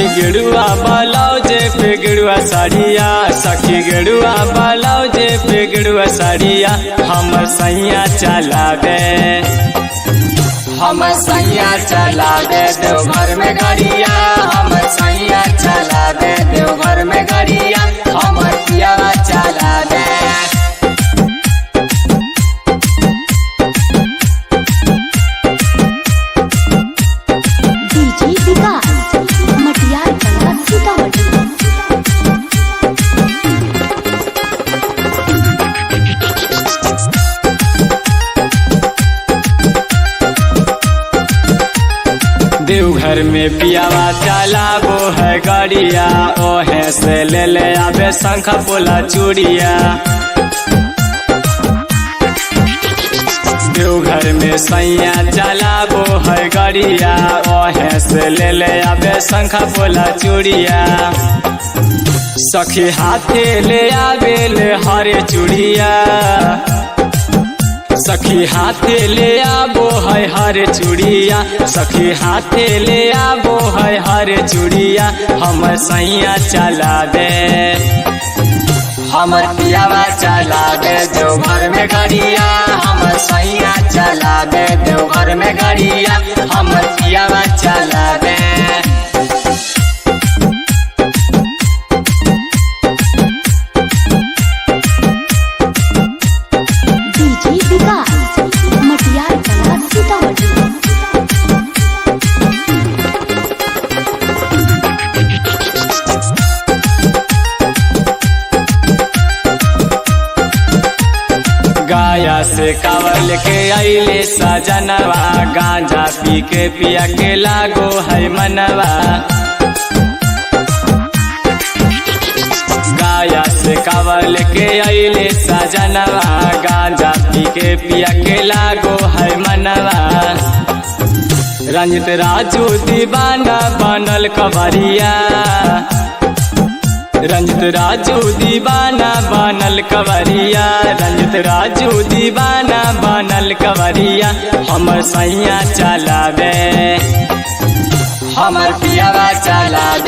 सखी गेरुआ ब्लाउज पे गेरुआ साड़िया, सखी गेरुआ ब्लाउज पे गेरुआ साड़िया हमर सैया चलावे, हमर सैया चलावे देवघर में गाड़िया, हमर सैया चलावे देवघर में गाड़िया, हमर पियावा चलावे। देवघर में पियावा चलाबो है गाड़िया, ओहे से ले ले आबे शंख पोला चूड़िया। देवघर में सैया चलाबो है गाड़िया, ओहे से ले ले आबे शंख पोला चूड़िया। सखी हाथे ले आबे ले हरे चूड़िया, सखी हाथे ले आबो है हरे चूड़िया, सखी हाथे ले आबो है हरे चूड़िया, हमर सैया चलावे, हमर पियावा चलावे देवघर में गाड़िया, हमर सैया चलावे देवघर में गाड़िया, हमर पियावा चलावे। गाया से कावर लेके आइले सजनवा, गांजा पी के पिया के लागो है मनवा। गाया से कावर लेके आइले सजनवा, गांजा पी के पिया के लागो है मनवा। रंजित राजू दीवाना बनल कवरिया, रंजित राजू दीवाना बनल कवरिया, रंजित राजू दीवाना बनल कवरिया, हमर सैया चलावे, हमर पियावा चलावे।